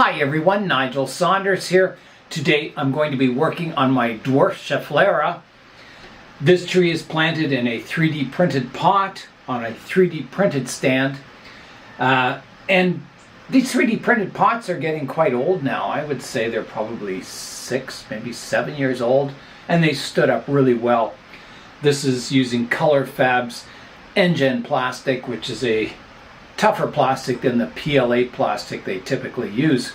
Hi everyone, Nigel Saunders here. Today I'm going to be working on my Dwarf Schefflera. This tree is planted in a 3D printed pot on a 3D printed stand. And these 3D printed pots are getting quite old now. I would say they're probably 6, maybe 7 years old, and they stood up really well. This is using Color Fab's Engine plastic, which is a tougher plastic than the PLA plastic they typically use.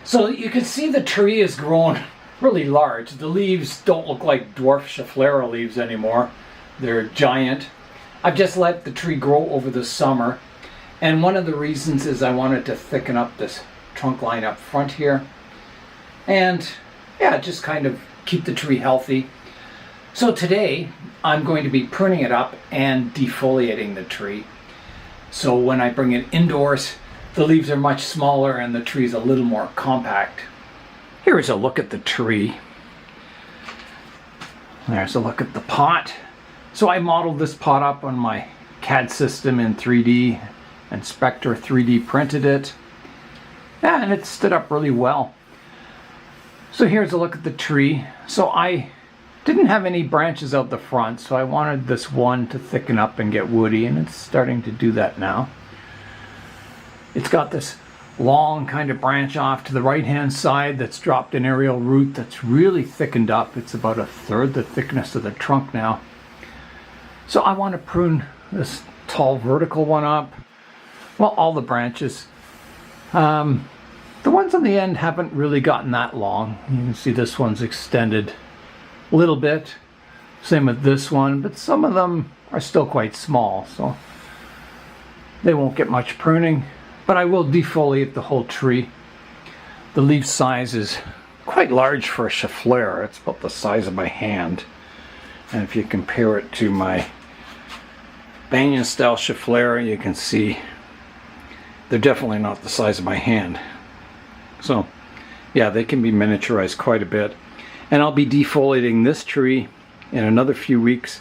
So you can see the tree is grown really large. The leaves don't look like Dwarf Schefflera leaves anymore. They're giant. I've just let the tree grow over the summer, and one of the reasons is I wanted to thicken up this trunk line up front here and just kind of keep the tree healthy. So today I'm going to be pruning it up and defoliating the tree. So when I bring it indoors, the leaves are much smaller and the tree is a little more compact. Here is a look at the tree. There's a look at the pot. So I modeled this pot up on my CAD system in 3D, and Spectra 3D printed it. And it stood up really well. So here's a look at the tree. So I didn't have any branches out the front, so I wanted this one to thicken up and get woody, and it's starting to do that now. It's got this long kind of branch off to the right hand side that's dropped an aerial root that's really thickened up. It's about 1/3 the thickness of the trunk now. So I want to prune this tall vertical one up. Well, all the branches. The ones on the end haven't really gotten that long. You can see this one's extended a little bit, same with this one, but some of them are still quite small, so they won't get much pruning. But I will defoliate the whole tree. The leaf size is quite large for a Schefflera. It's about the size of my hand, and if you compare it to my banyan style Schefflera, you can see they're definitely not the size of my hand. So yeah, they can be miniaturized quite a bit. And I'll be defoliating this tree in another few weeks,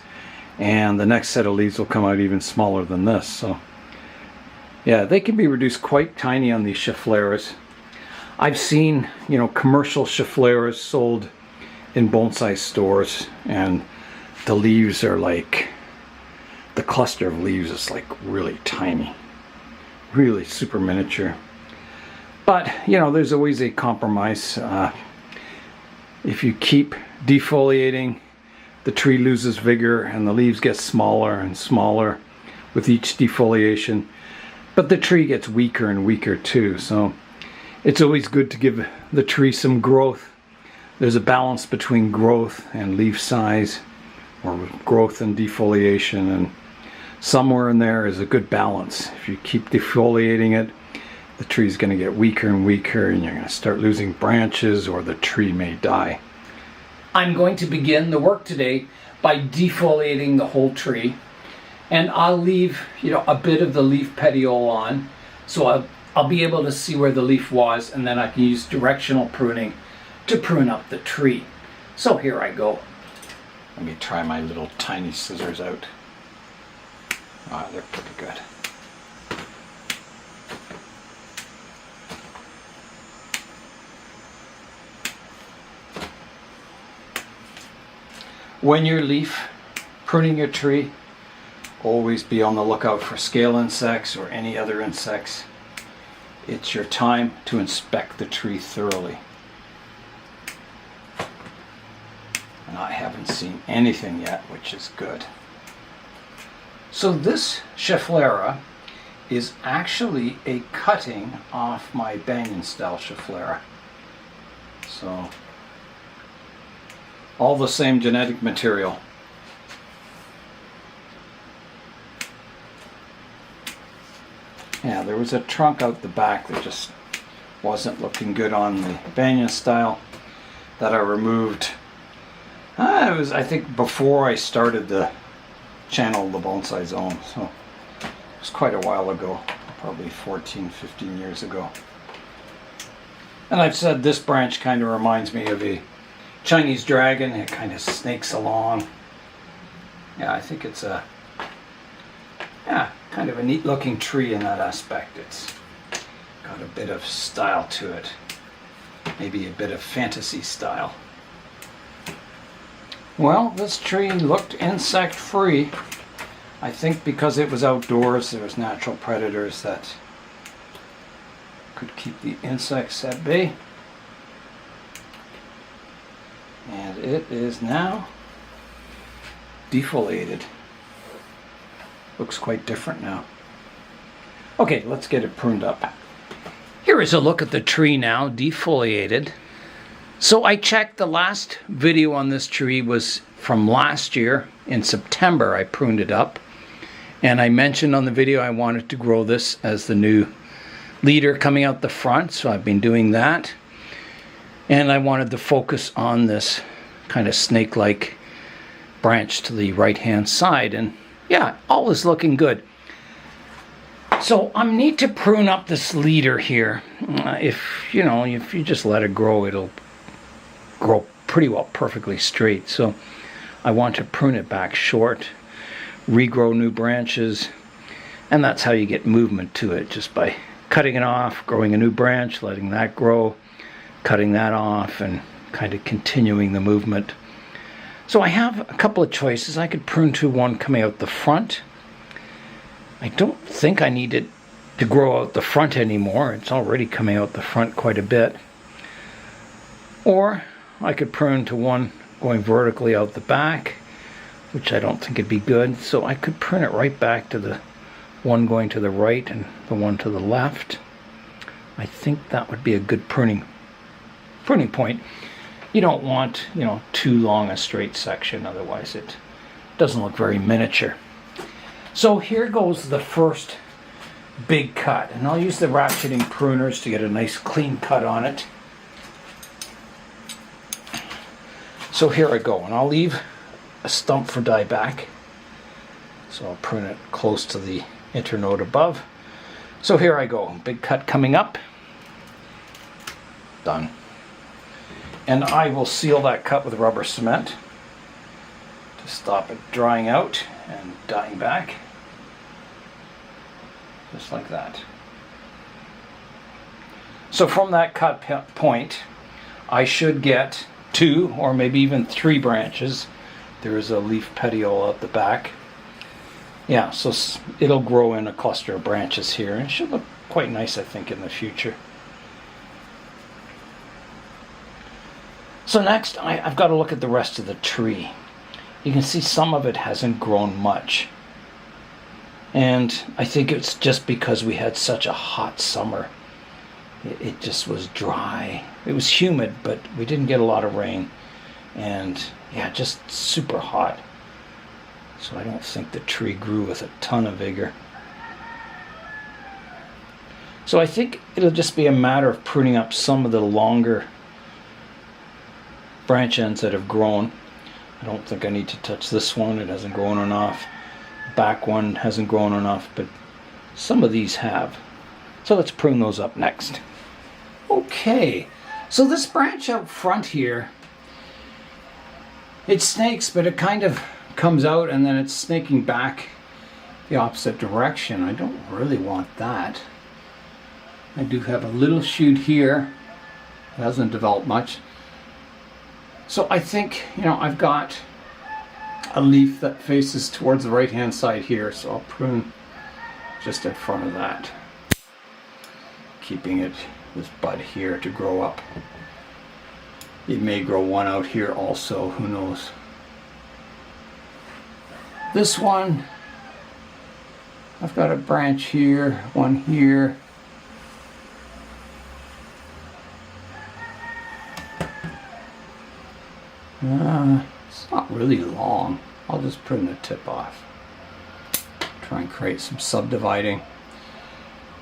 and the next set of leaves will come out even smaller than this. So yeah, they can be reduced quite tiny on these Scheffleras. I've seen, commercial Scheffleras sold in bonsai stores, and the leaves are like, the cluster of leaves is like really tiny, really super miniature. But there's always a compromise. If you keep defoliating, the tree loses vigor and the leaves get smaller and smaller with each defoliation. But the tree gets weaker and weaker too. So it's always good to give the tree some growth. There's a balance between growth and leaf size, or growth and defoliation, and somewhere in there is a good balance. If you keep defoliating it, the tree is going to get weaker and weaker, and you're going to start losing branches, or the tree may die. I'm going to begin the work today by defoliating the whole tree, and I'll leave a bit of the leaf petiole on, so I'll be able to see where the leaf was, and then I can use directional pruning to prune up the tree. So here I go. Let me try my little tiny scissors out. They're pretty good. When you're leaf pruning your tree, always be on the lookout for scale insects or any other insects. It's your time to inspect the tree thoroughly. And I haven't seen anything yet, which is good. So this Schefflera is actually a cutting off my banyan style Schefflera. So all the same genetic material. Yeah, there was a trunk out the back that just wasn't looking good on the banyan style that I removed. It was, I think, before I started the channel, the Bonsai Zone, so it was quite a while ago, probably 14, 15 years ago. And I've said this branch kind of reminds me of a Chinese dragon. It kind of snakes along. Yeah, I think it's a kind of a neat looking tree in that aspect. It's got got a bit of style to it. Maybe a bit of fantasy style. Well, this tree looked insect free. I think because it was outdoors, there was natural predators that could keep the insects at bay. And it is now defoliated. Looks quite different now. Okay, let's get it pruned up. Here is a look at the tree now, defoliated. So I checked, the last video on this tree was from last year. In September I pruned it up. And I mentioned on the video I wanted to grow this as the new leader coming out the front. So I've been doing that. And I wanted to focus on this kind of snake-like branch to the right-hand side. And yeah, all is looking good. So I need to prune up this leader here. If you just let it grow, it'll grow pretty well perfectly straight. So I want to prune it back short, regrow new branches, and that's how you get movement to it, just by cutting it off, growing a new branch, letting that grow, cutting that off, and kind of continuing the movement. So I have a couple of choices. I could prune to one coming out the front. I don't think I need it to grow out the front anymore. It's already coming out the front quite a bit. Or I could prune to one going vertically out the back, which I don't think would be good. So I could prune it right back to the one going to the right and the one to the left. I think that would be a good pruning point. You don't want, too long a straight section, otherwise it doesn't look very miniature. So here goes the first big cut, and I'll use the ratcheting pruners to get a nice clean cut on it. So here I go, and I'll leave a stump for dieback. So I'll prune it close to the internode above. So here I go, big cut coming up. Done. And I will seal that cut with rubber cement to stop it drying out and dying back. Just like that. So from that cut point, I should get 2 or maybe even 3 branches. There is a leaf petiole at the back. Yeah, so it'll grow in a cluster of branches here, and it should look quite nice, I think, in the future. So next, I've got to look at the rest of the tree. You can see some of it hasn't grown much. And I think it's just because we had such a hot summer. It just was dry. It was humid, but we didn't get a lot of rain. And yeah, just super hot. So I don't think the tree grew with a ton of vigor. So I think it'll just be a matter of pruning up some of the longer branch ends that have grown. I don't think I need to touch this one. It hasn't grown enough. Back one hasn't grown enough, but some of these have. So let's prune those up next. Okay, so this branch out front here, it snakes, but it kind of comes out and then it's snaking back the opposite direction. I don't really want that. I do have a little shoot here. It hasn't developed much. So I think, I've got a leaf that faces towards the right hand side here, so I'll prune just in front of that, keeping this bud here to grow up. It may grow one out here also, who knows. This one, I've got a branch here, one here. It's not really long. I'll just prune the tip off. Try and create some subdividing.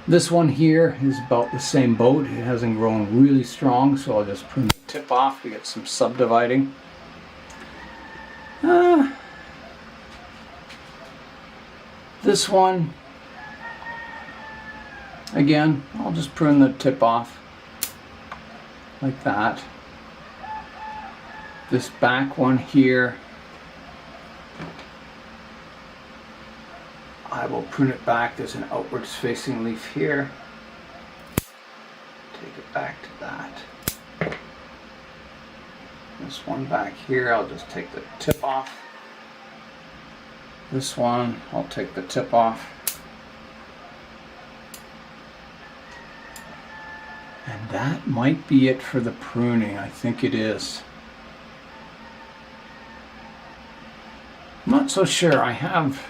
This one here is about the same boat. It hasn't grown really strong, so I'll just prune the tip off to get some subdividing. This one, again, I'll just prune the tip off like that. This back one here, I will prune it back. There's an outwards facing leaf here. take it back to that. This one back here, I'll just take the tip off. This one, I'll take the tip off. And that might be it for the pruning. I think it is. I'm not so sure. I have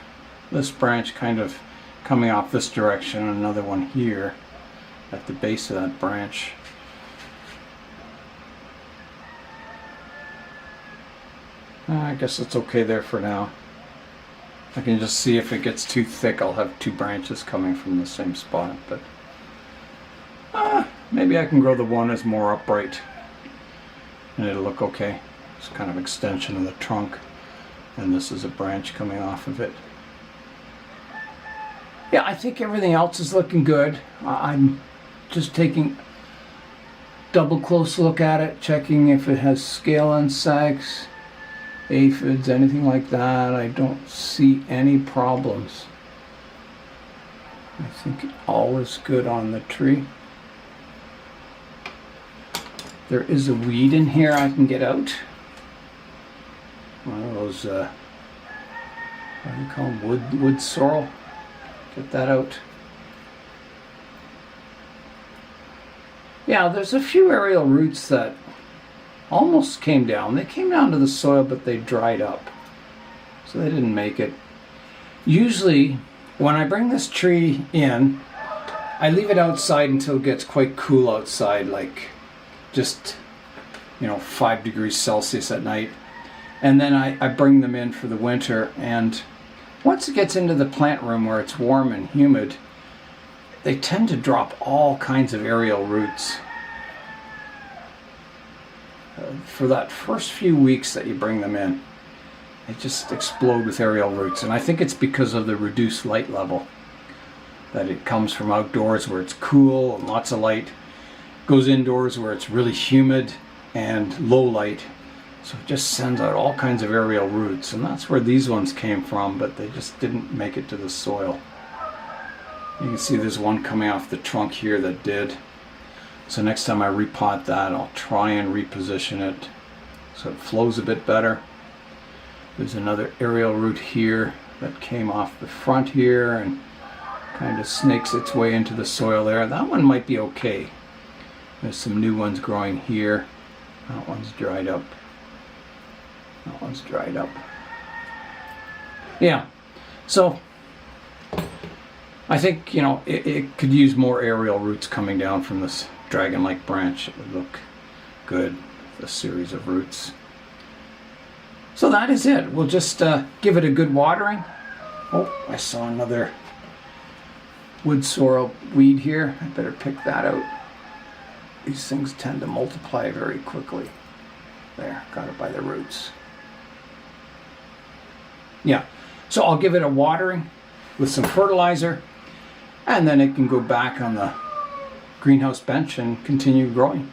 this branch kind of coming off this direction and another one here at the base of that branch. I guess it's okay there for now. I can just see if it gets too thick, I'll have two branches coming from the same spot, but maybe I can grow the one as more upright and it'll look okay. It's kind of extension of the trunk, and this is a branch coming off of it. Yeah, I think everything else is looking good. I'm just taking double close look at it, checking if it has scale insects, aphids, anything like that. I don't see any problems. I think all is good on the tree. There is a weed in here I can get out. One of those, what do you call them? Wood sorrel. Get that out. Yeah, there's a few aerial roots that almost came down. They came down to the soil, but they dried up. So they didn't make it. Usually, when I bring this tree in, I leave it outside until it gets quite cool outside, like just, 5 degrees Celsius at night. And then I bring them in for the winter, and once it gets into the plant room where it's warm and humid, they tend to drop all kinds of aerial roots. For that first few weeks that you bring them in, they just explode with aerial roots. And I think it's because of the reduced light level. That it comes from outdoors where it's cool and lots of light, goes indoors where it's really humid and low light. So it just sends out all kinds of aerial roots, and that's where these ones came from, but they just didn't make it to the soil. You can see there's one coming off the trunk here that did. So next time I repot that, I'll try and reposition it so it flows a bit better. There's another aerial root here that came off the front here and kind of snakes its way into the soil there. That one might be okay. There's some new ones growing here. That one's dried up. That one's dried up. Yeah, so I think, it could use more aerial roots coming down from this dragon-like branch. It would look good with a series of roots. So that is it. We'll just give it a good watering. Oh, I saw another wood sorrel weed here. I better pick that out. These things tend to multiply very quickly. There, got it by the roots. Yeah, so I'll give it a watering with some fertilizer, and then it can go back on the greenhouse bench and continue growing.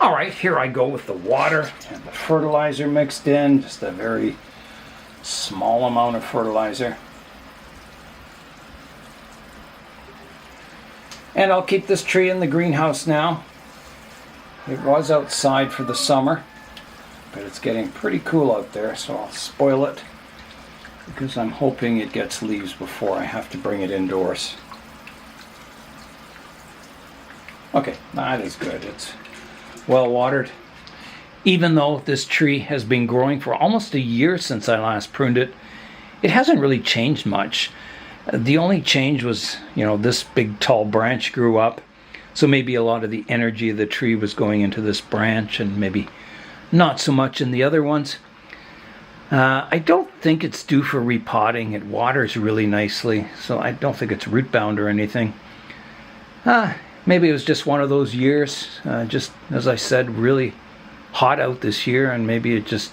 All right, here I go with the water and the fertilizer mixed in, just a very small amount of fertilizer. And I'll keep this tree in the greenhouse now. It was outside for the summer, but it's getting pretty cool out there, so I'll spoil it because I'm hoping it gets leaves before I have to bring it indoors. Okay, that is good. It's well watered. Even though this tree has been growing for almost a year since I last pruned it, it hasn't really changed much. The only change was, this big tall branch grew up, so maybe a lot of the energy of the tree was going into this branch and maybe not so much in the other ones. I don't think it's due for repotting. It waters really nicely, so I don't think it's root bound or anything. Maybe it was just one of those years, just as I said, really hot out this year, and maybe it just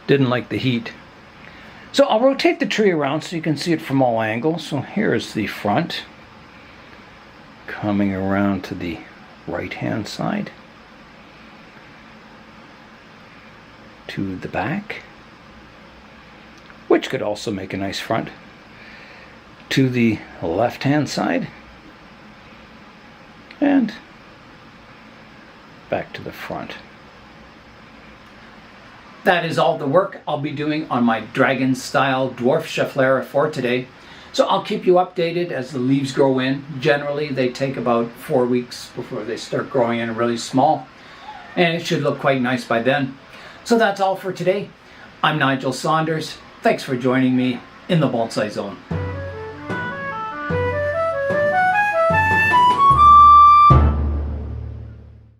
didn't like the heat. So I'll rotate the tree around so you can see it from all angles. So here's the front, coming around to the right hand side, to the back, which could also make a nice front, to the left hand side, and back to the front. That is all the work I'll be doing on my dragon style Dwarf Schefflera for today. So I'll keep you updated as the leaves grow in. Generally they take about 4 weeks before they start growing in really small, and it should look quite nice by then. So that's all for today. I'm Nigel Saunders. Thanks for joining me in the Bonsai Zone.